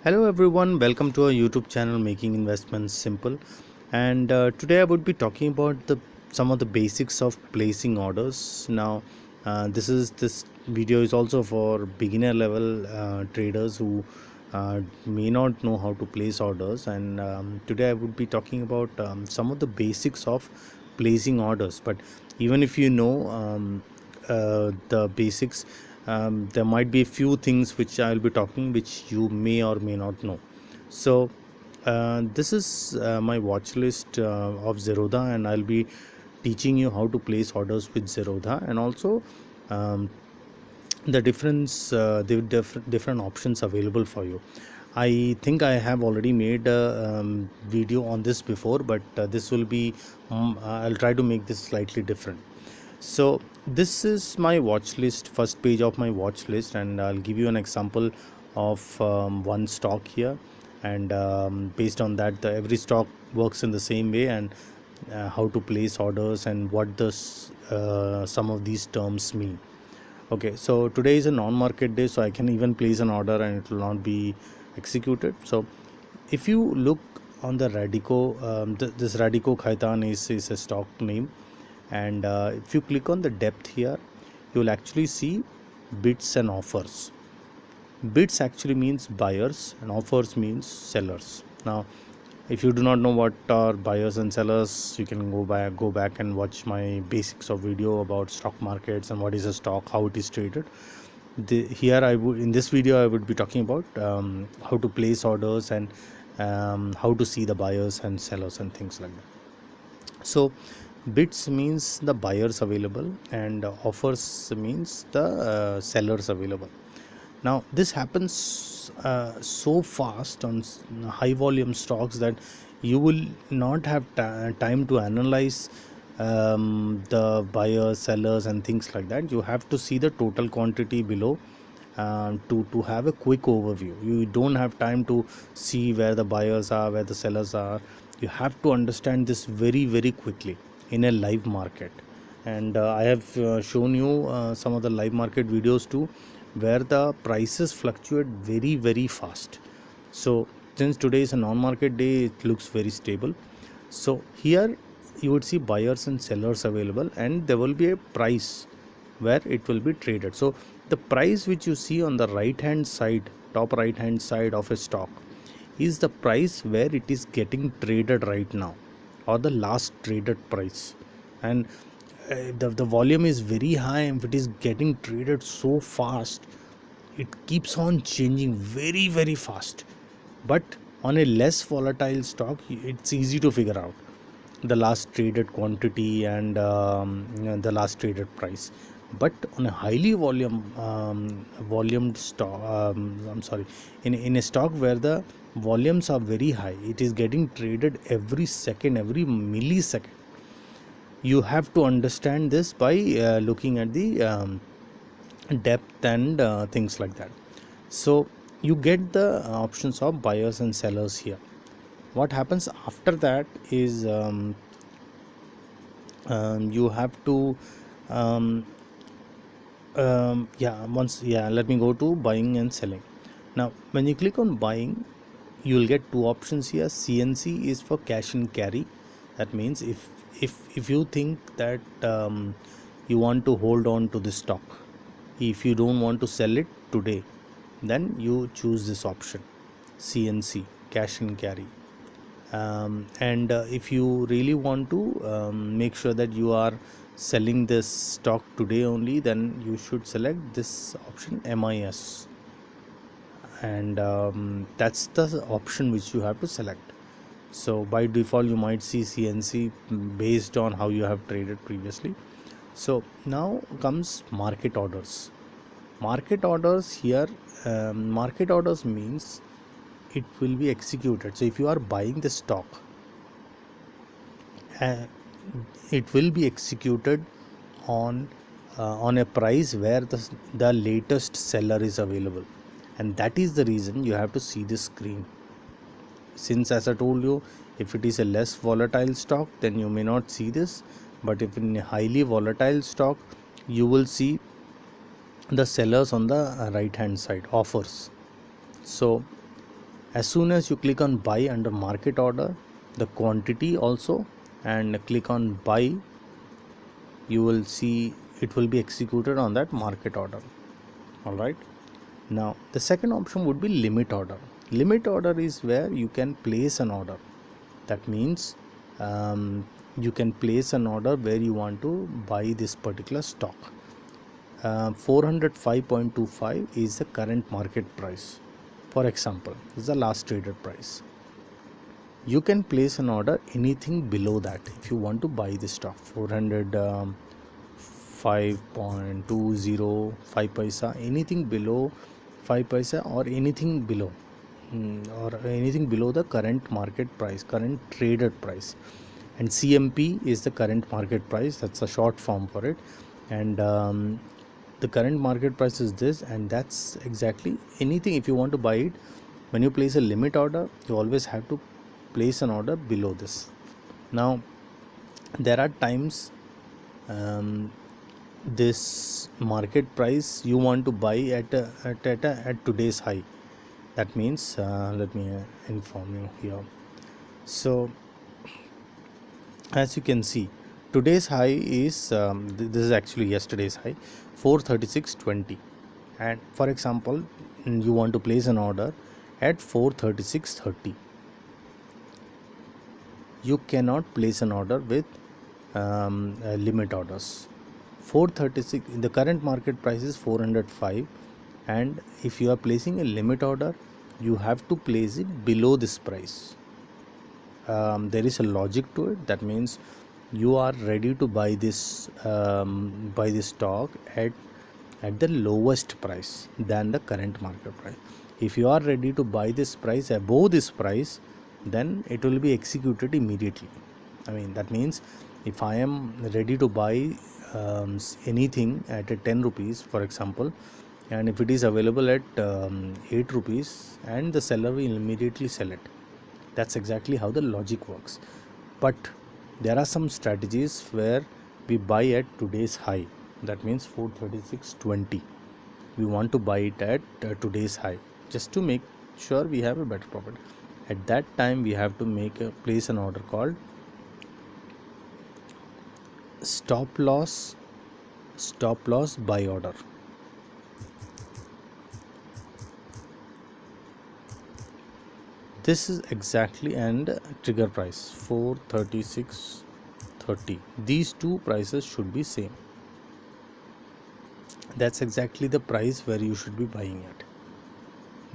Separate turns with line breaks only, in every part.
Hello everyone, welcome to our YouTube channel Making Investments Simple. And today I would be talking about some of the basics of placing orders. Now, this video is also for beginner level traders who may not know how to place orders. And today I would be talking about some of the basics of placing orders. But even if you know the basics, there might be a few things which I will be talking which you may or may not know. So this is my watch list of Zerodha, and I'll be teaching you how to place orders with Zerodha, and also um, the different options available for you. I think I have already made a video on this before, but this will be I'll try to make this slightly different. So this is my watch list, first page of my watch list, and I'll give you an example of one stock here, and based on that every stock works in the same way, and how to place orders and what does some of these terms mean. Okay, so today is a non-market day, so I can even place an order and it will not be executed. So if you look on the Radico, this Radico Khaitan is a stock name, and if you click on the depth here, you will actually see bids and offers. Bids actually means buyers and offers means sellers. Now if you do not know what are buyers and sellers, you can go back and watch my basics of video about stock markets and what is a stock, how it is traded. Here I would, in this video I would be talking about how to place orders and how to see the buyers and sellers and things like that. So bids means the buyers available, and offers means the sellers available. Now this happens so fast on high volume stocks that you will not have time to analyze the buyers, sellers and things like that. You have to see the total quantity below to have a quick overview. You don't have time to see where the buyers are, where the sellers are. You have to understand this very quickly in a live market. And I have shown you some of the live market videos too, where the prices fluctuate very fast. So since today is a non-market day, it looks very stable. So here you would see buyers and sellers available, and there will be a price where it will be traded. So the price which you see on the right hand side, top right hand side of a stock, is the price where it is getting traded right now, or the last traded price. And the volume is very high, and it is getting traded so fast, it keeps on changing very fast. But on a less volatile stock, it's easy to figure out the last traded quantity and the last traded price. But on a highly volumed stock, I'm sorry, in a stock where the volumes are very high, it is getting traded every second, every millisecond. You have to understand this by looking at the depth and things like that. So you get the options of buyers and sellers here. What happens after that is you have to um, let me go to buying and selling. Now when you click on buying, you will get two options here. CNC is for cash and carry. That means if you think that you want to hold on to the stock, if you don't want to sell it today, then you choose this option, CNC, cash and carry. And if you really want to make sure that you are selling this stock today only, then you should select this option, MIS, and that's the option which you have to select. So by default you might see CNC based on how you have traded previously. So now comes market orders. Market orders here, market orders means it will be executed. So if you are buying the stock, uh, it will be executed on on a price where the latest seller is available, and that is the reason you have to see this screen. Since, as I told you, if it is a less volatile stock, then you may not see this, but if in a highly volatile stock, you will see the sellers on the right hand side, offers. So As soon as you click on buy under market order, the quantity also, and click on buy, you will see it will be executed on that market order. All right. Now the second option would be limit order. Limit order is where you can place an order. That means you can place an order where you want to buy this particular stock. 405.25 is the current market price. For example, this is the last traded price. You can place an order anything below that if you want to buy the stock. 405.20 5 paisa, anything below 5 paisa, or anything below the current market price, current traded price. And CMP is the current market price, that's a short form for it. And the current market price is this, and that's exactly anything. If you want to buy it, when you place a limit order, you always have to place an order below this. Now there are times this market price you want to buy at today's high. That means let me inform you here. So as you can see, today's high is this is actually yesterday's high, 436.20. And for example, you want to place an order at 436.30. You cannot place an order with limit orders. 436, the current market price is 405, and if you are placing a limit order, you have to place it below this price. There is a logic to it. That means you are ready to buy this stock at the lowest price than the current market price. If you are ready to buy this price above this price, then it will be executed immediately. I mean, that means if I am ready to buy anything at a 10 rupees, for example, and if it is available at 8 rupees, and the seller will immediately sell it. That's exactly how the logic works. But there are some strategies where we buy at today's high. That means 436.20. We want to buy it at today's high, just to make sure we have a better profit. At that time, we have to place an order called stop loss buy order. This is exactly, and trigger price 436.30. These two prices should be same. That's exactly the price where you should be buying it.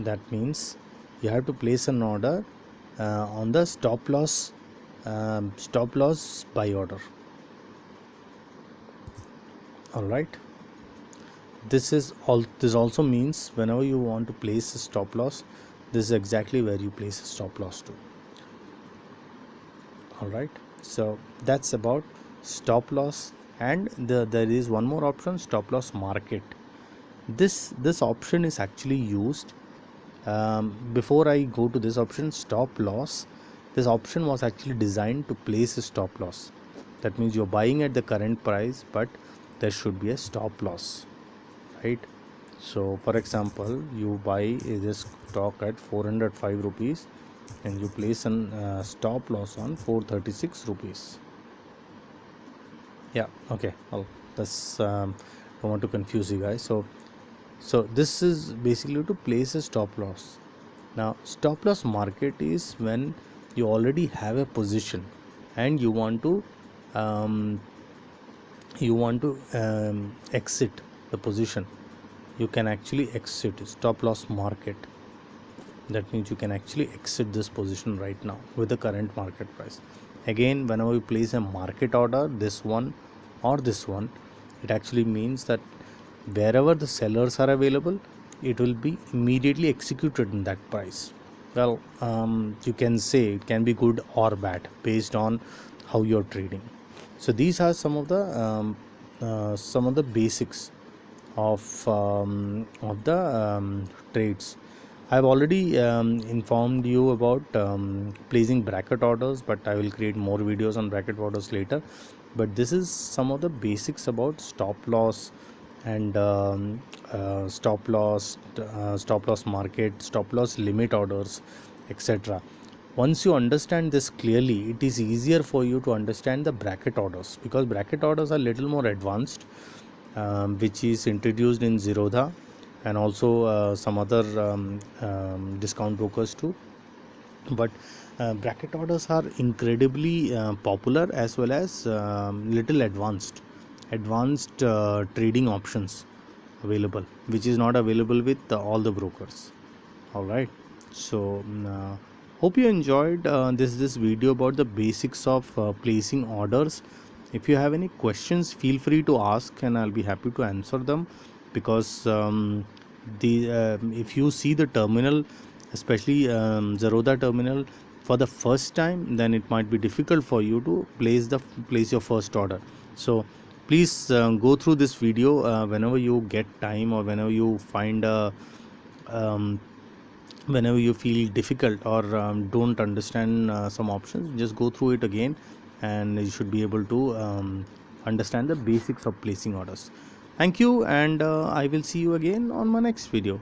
That means you have to place an order on the stop loss buy order. All right. This also means whenever you want to place a stop loss, this is exactly where you place a stop loss to. All right. So that's about stop loss, and there is one more option, stop loss market. This option is actually used. Before I go to this option, stop loss, this option was actually designed to place a stop loss. That means you're buying at the current price, but there should be a stop loss, right? So for example, you buy this stock at 405 rupees, and you place an stop loss on 436 rupees. Yeah, okay. Well, that's don't want to confuse you guys. So this is basically to place a stop loss. Now stop loss market is when you already have a position and you want to exit the position. You can actually exit stop loss market. That means you can actually exit this position right now with the current market price. Again, whenever you place a market order, this one or this one, it actually means that wherever the sellers are available, it will be immediately executed in that price. Well, you can say it can be good or bad based on how you're trading. So these are some of the basics of the trades. I've already informed you about placing bracket orders, but I will create more videos on bracket orders later. But this is some of the basics about stop loss and stop loss market, stop loss limit orders, etc. Once you understand this clearly, it is easier for you to understand the bracket orders, because bracket orders are little more advanced, which is introduced in Zerodha and also some other discount brokers too. But bracket orders are incredibly popular, as well as little advanced trading options available, which is not available with all the brokers. All right. So hope you enjoyed this video about the basics of placing orders. If you have any questions, feel free to ask and I'll be happy to answer them, because if you see the terminal, especially Zerodha terminal, for the first time, then it might be difficult for you to place your first order. So please go through this video whenever you get time, or um, whenever you feel difficult, or don't understand some options, just go through it again, and you should be able to understand the basics of placing orders. Thank you, and I will see you again on my next video.